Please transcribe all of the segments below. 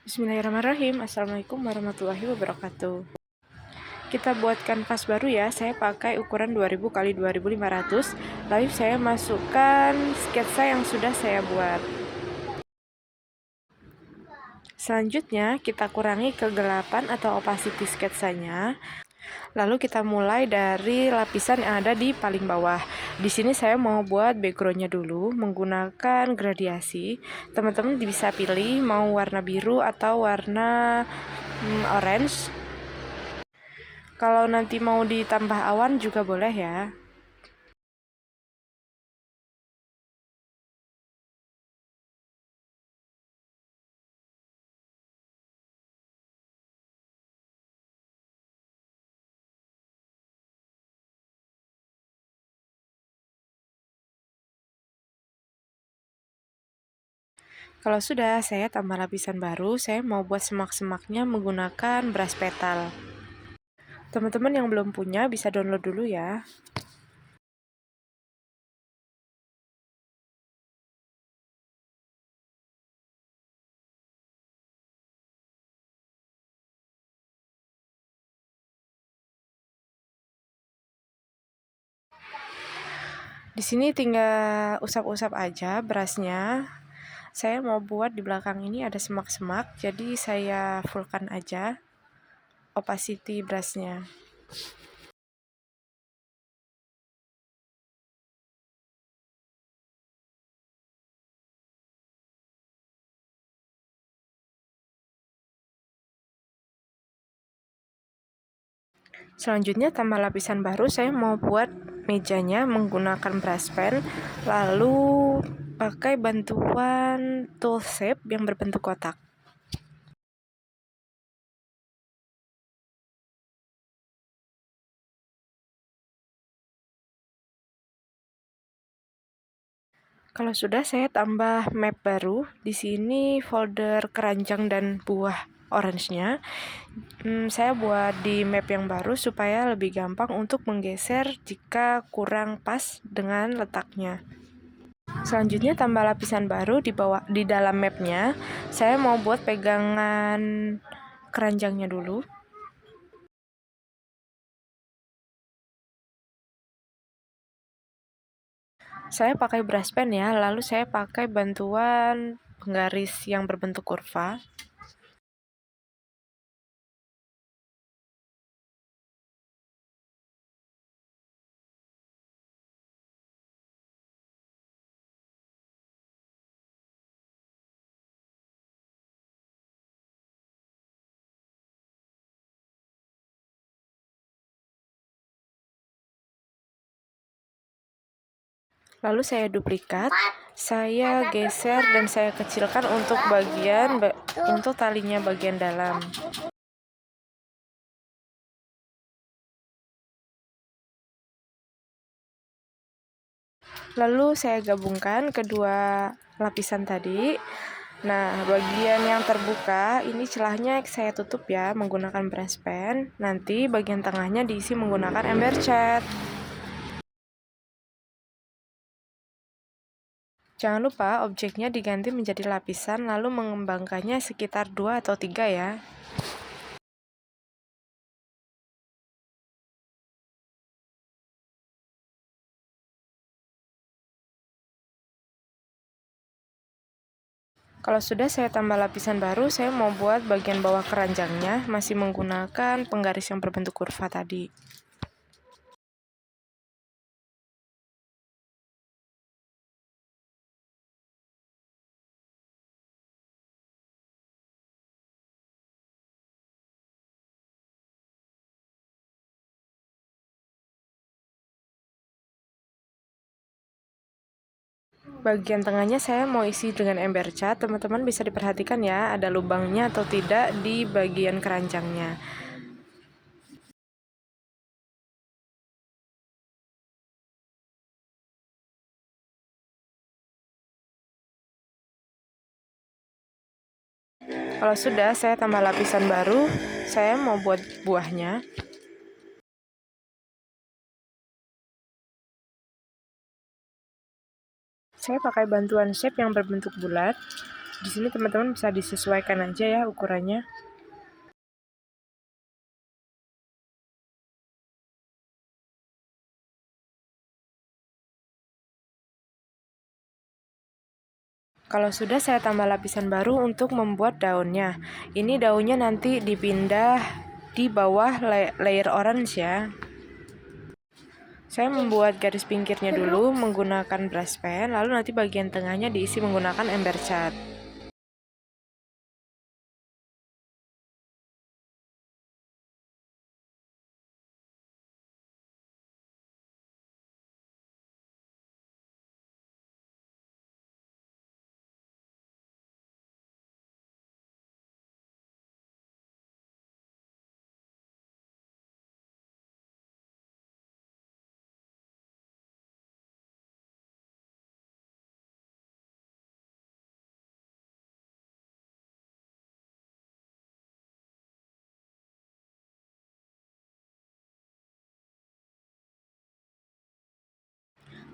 Bismillahirrahmanirrahim. Assalamualaikum warahmatullahi wabarakatuh. Kita buat kanvas baru ya. Saya pakai ukuran 2000 x 2500. Lalu saya masukkan sketsa yang sudah saya buat. Selanjutnya kita kurangi kegelapan atau opacity sketsanya. Lalu kita mulai dari lapisan yang ada di paling bawah. Di sini saya mau buat backgroundnya dulu menggunakan gradiasi. Teman-teman bisa pilih mau warna biru atau warna orange. Kalau nanti mau ditambah awan juga boleh ya. Kalau sudah, saya tambah lapisan baru. Saya mau buat semak-semaknya menggunakan brush petal. Teman-teman yang belum punya bisa download dulu ya. Di sini tinggal usap-usap aja brushnya. Saya mau buat di belakang ini ada semak-semak, jadi saya fullkan aja opacity brushnya. Selanjutnya tambah lapisan baru, saya mau buat mejanya menggunakan brush pen, lalu pakai bantuan tool shape yang berbentuk kotak. Kalau sudah, saya tambah map baru. Di sini folder keranjang dan buah orange-nya. Saya buat di map yang baru supaya lebih gampang untuk menggeser jika kurang pas dengan letaknya. Selanjutnya tambah lapisan baru di dalam mapnya. Saya mau buat pegangan keranjangnya dulu. Saya pakai brush pen ya, lalu saya pakai bantuan penggaris yang berbentuk kurva. Lalu saya duplikat, saya geser dan saya kecilkan untuk untuk talinya bagian dalam. Lalu saya gabungkan kedua lapisan tadi. Nah, bagian yang terbuka ini celahnya saya tutup ya menggunakan brush pen. Nanti bagian tengahnya diisi menggunakan ember cat. Jangan lupa objeknya diganti menjadi lapisan lalu mengembangkannya sekitar 2 atau 3 ya. Kalau sudah, saya tambah lapisan baru, saya mau buat bagian bawah keranjangnya masih menggunakan penggaris yang berbentuk kurva tadi. Bagian tengahnya saya mau isi dengan ember cat. Teman-teman bisa diperhatikan ya, ada lubangnya atau tidak di bagian keranjangnya. Kalau sudah, saya tambah lapisan baru. Saya mau buat buahnya. Saya pakai bantuan shape yang berbentuk bulat. Di sini teman-teman bisa disesuaikan aja ya ukurannya. Kalau sudah, saya tambah lapisan baru untuk membuat daunnya. Ini daunnya nanti dipindah di bawah layer orange ya. Saya membuat garis pinggirnya dulu menggunakan brush pen, lalu nanti bagian tengahnya diisi menggunakan ember cat.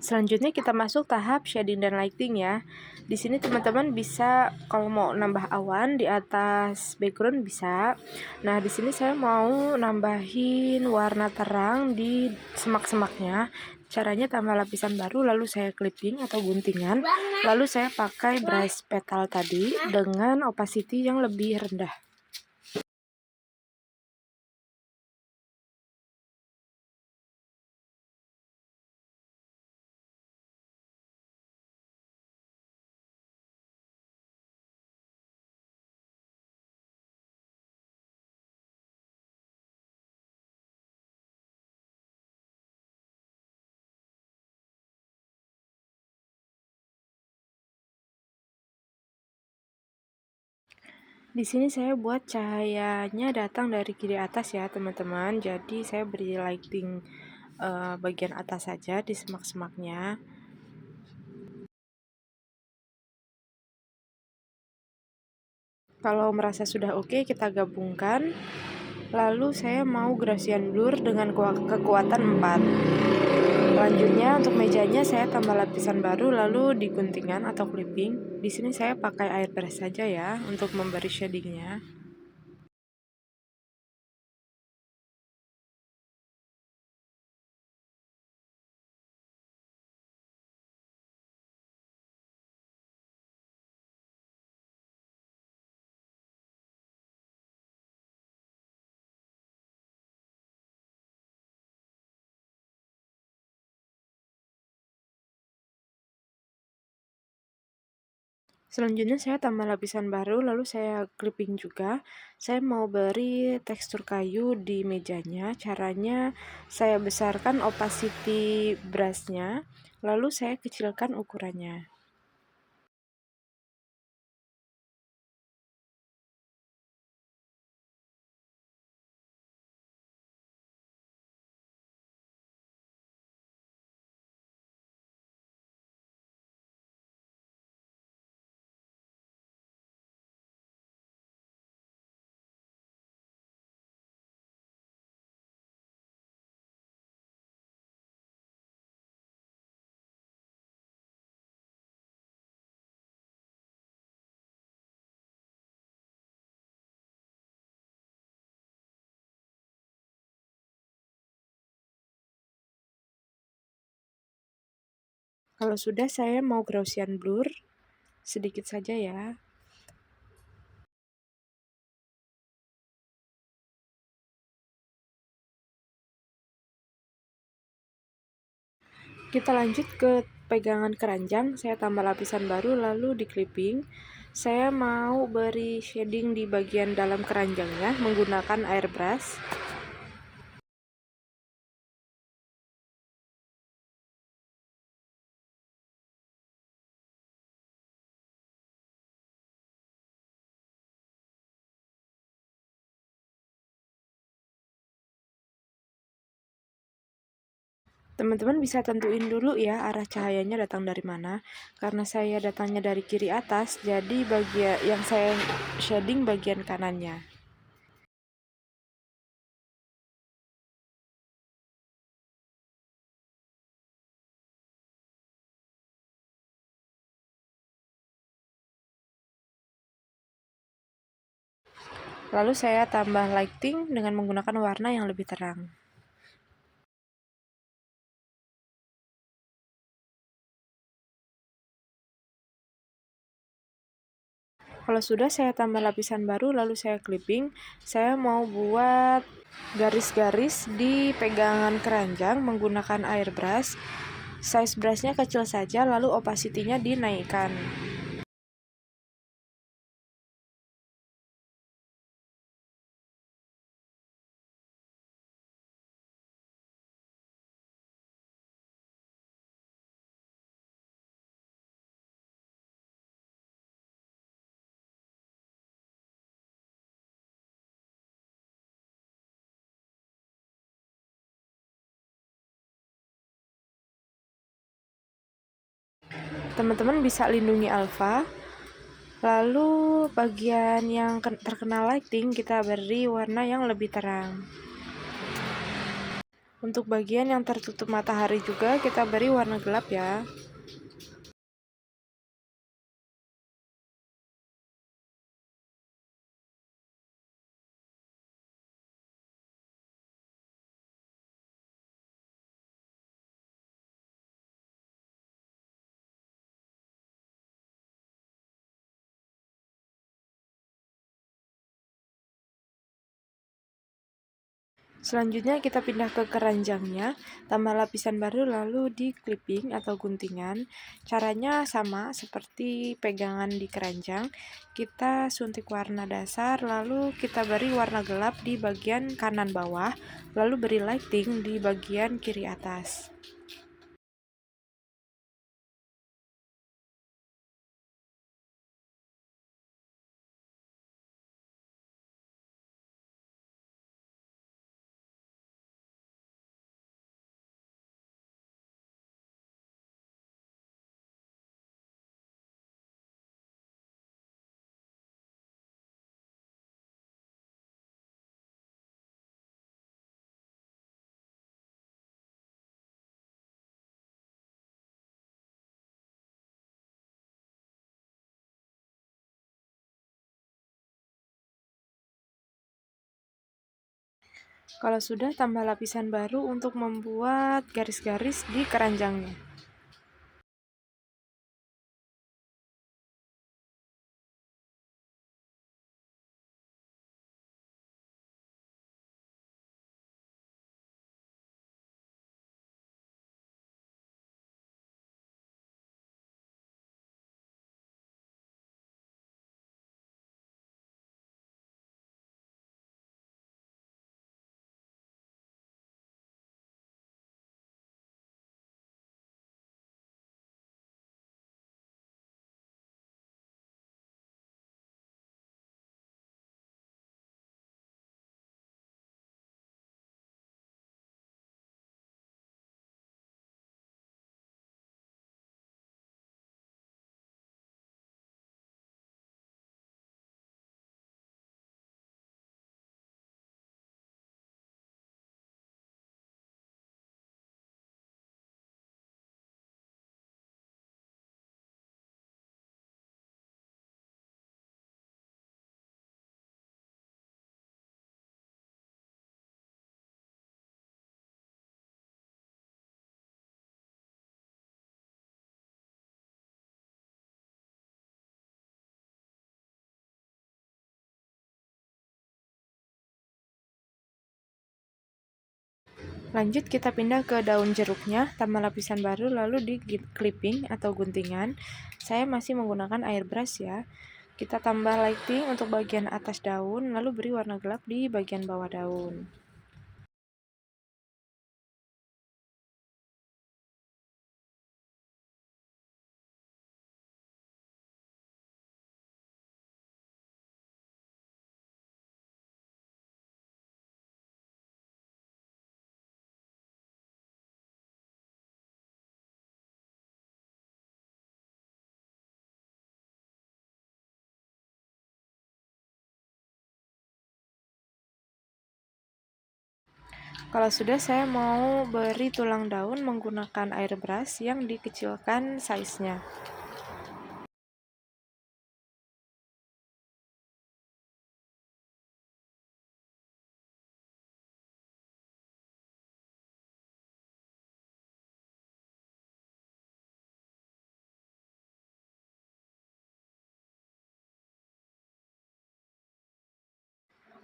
Selanjutnya kita masuk tahap shading dan lighting ya. Di sini teman-teman bisa kalau mau nambah awan di atas background bisa. Nah, di sini saya mau nambahin warna terang di semak-semaknya. Caranya tambah lapisan baru lalu saya clipping atau guntingan. Lalu saya pakai brush petal tadi dengan opacity yang lebih rendah. Di sini saya buat cahayanya datang dari kiri atas ya teman-teman. Jadi saya beri lighting bagian atas saja di semak-semaknya. Kalau merasa sudah oke, kita gabungkan. Lalu saya mau Gaussian blur dengan kekuatan 4. Selanjutnya untuk mejanya saya tambah lapisan baru lalu diguntingan atau clipping. Di sini saya pakai airbrush saja ya untuk memberi shadingnya. Selanjutnya saya tambah lapisan baru lalu saya clipping juga. Saya mau beri tekstur kayu di mejanya. Caranya saya besarkan opacity brushnya lalu saya kecilkan ukurannya. Kalau sudah, saya mau Gaussian blur sedikit saja ya. Kita lanjut ke pegangan keranjang. Saya tambah lapisan baru lalu di clipping. Saya mau beri shading di bagian dalam keranjangnya menggunakan airbrush. Teman-teman bisa tentuin dulu ya arah cahayanya datang dari mana. Karena saya datangnya dari kiri atas, jadi bagian yang saya shading bagian kanannya. Lalu saya tambah lighting dengan menggunakan warna yang lebih terang. Kalau sudah, saya tambah lapisan baru, lalu saya clipping. Saya mau buat garis-garis di pegangan keranjang menggunakan airbrush. Size brushnya kecil saja, lalu opacity-nya dinaikkan. Teman-teman bisa lindungi alfa. Lalu bagian yang terkena lighting kita beri warna yang lebih terang. Untuk bagian yang tertutup matahari juga kita beri warna gelap ya. Selanjutnya kita pindah ke keranjangnya, tambah lapisan baru lalu di clipping atau guntingan. Caranya sama seperti pegangan di keranjang. Kita suntik warna dasar, lalu kita beri warna gelap di bagian kanan bawah, lalu beri lighting di bagian kiri atas. Kalau sudah, tambah lapisan baru untuk membuat garis-garis di keranjangnya. Lanjut kita pindah ke daun jeruknya, tambah lapisan baru lalu di clipping atau guntingan. Saya masih menggunakan airbrush ya. Kita tambah lighting untuk bagian atas daun, lalu beri warna gelap di bagian bawah daun. Kalau sudah, saya mau beri tulang daun menggunakan airbrush yang dikecilkan size-nya.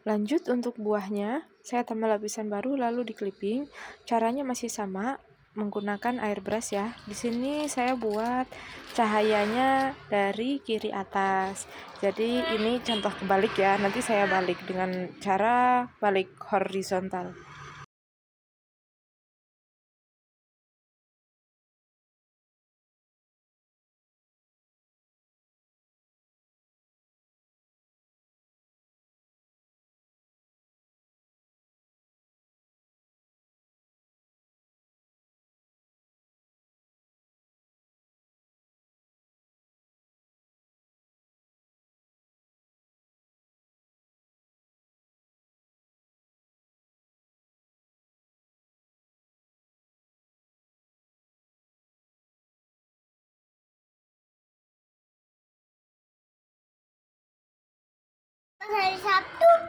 Lanjut untuk buahnya, saya tambah lapisan baru lalu di clipping. Caranya masih sama, menggunakan airbrush ya. Di sini saya buat cahayanya dari kiri atas. Jadi ini contoh kebalik ya. Nanti saya balik dengan cara balik horizontal.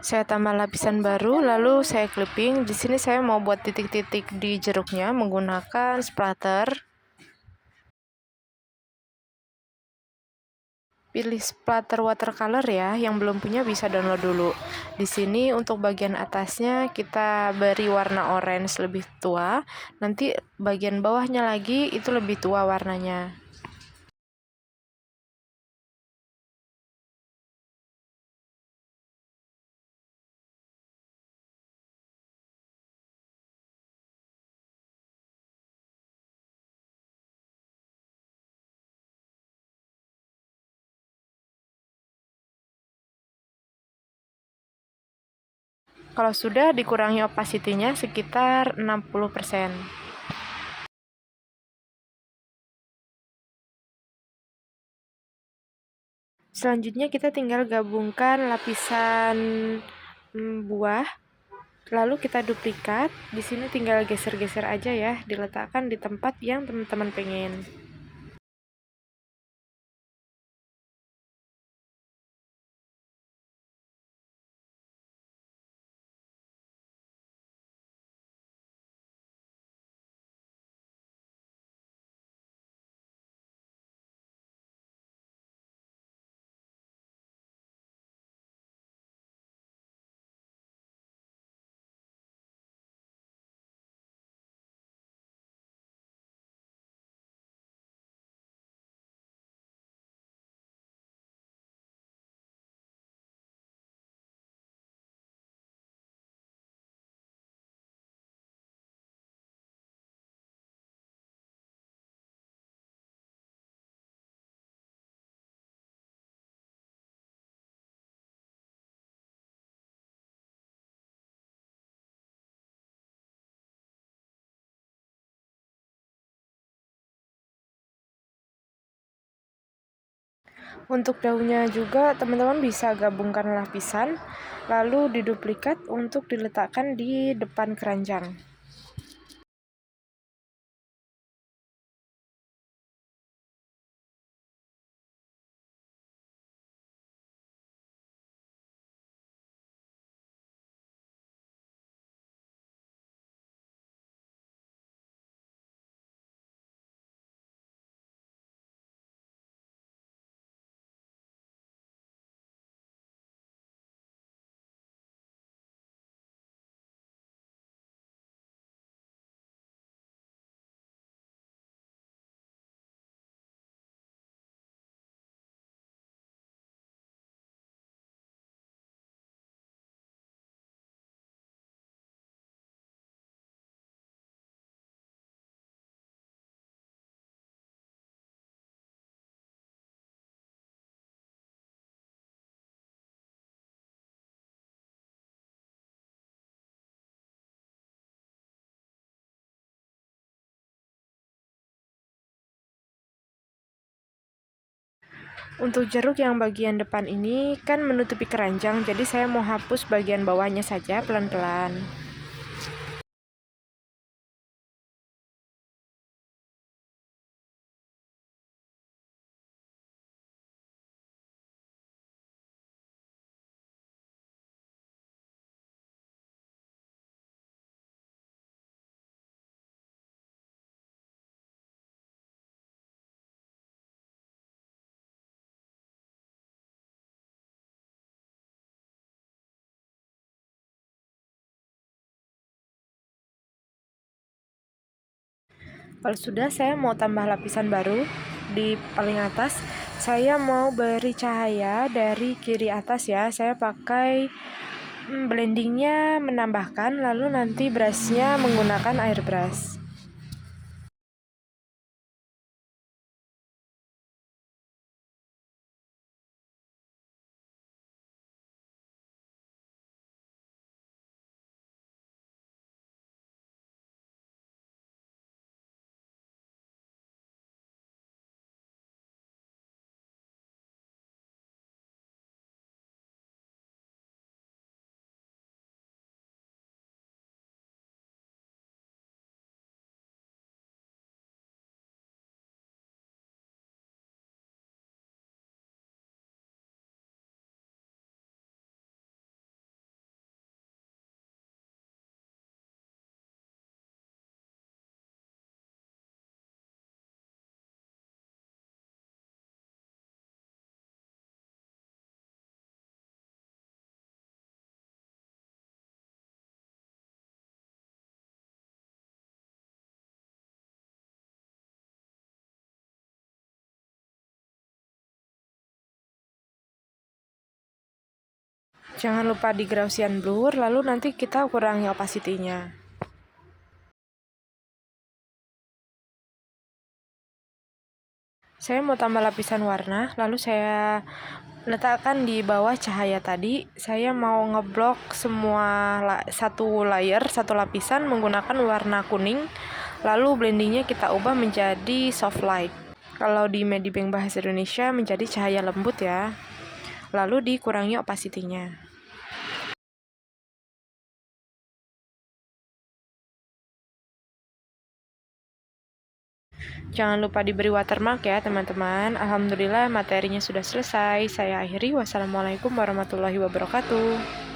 Saya tambah lapisan baru, lalu saya clipping. Di sini saya mau buat titik-titik di jeruknya menggunakan splatter. Pilih splatter watercolor ya, yang belum punya bisa download dulu. Di sini untuk bagian atasnya kita beri warna orange lebih tua, nanti bagian bawahnya lagi itu lebih tua warnanya. Kalau sudah dikurangi opacity-nya sekitar 60%. Selanjutnya kita tinggal gabungkan lapisan buah, lalu kita duplikat. Di sini tinggal geser-geser aja ya, diletakkan di tempat yang teman-teman pengen. Untuk daunnya juga teman-teman bisa gabungkan lapisan, lalu diduplikat untuk diletakkan di depan keranjang. Untuk jeruk yang bagian depan ini kan menutupi keranjang, jadi saya mau hapus bagian bawahnya saja pelan-pelan. Kalau sudah, saya mau tambah lapisan baru di paling atas. Saya mau beri cahaya dari kiri atas ya. Saya pakai blendingnya menambahkan, lalu nanti brushnya menggunakan air brush. Jangan lupa di Gaussian blur, lalu nanti kita kurangi opacity-nya. Saya mau tambah lapisan warna, lalu saya letakkan di bawah cahaya tadi. Saya mau ngeblok semua satu layer, satu lapisan menggunakan warna kuning. Lalu blendingnya kita ubah menjadi soft light. Kalau di Medibank Bahasa Indonesia menjadi cahaya lembut ya. Lalu dikurangi opacity-nya. Jangan lupa diberi watermark ya teman-teman. Alhamdulillah materinya sudah selesai. Saya akhiri. Wassalamualaikum warahmatullahi wabarakatuh.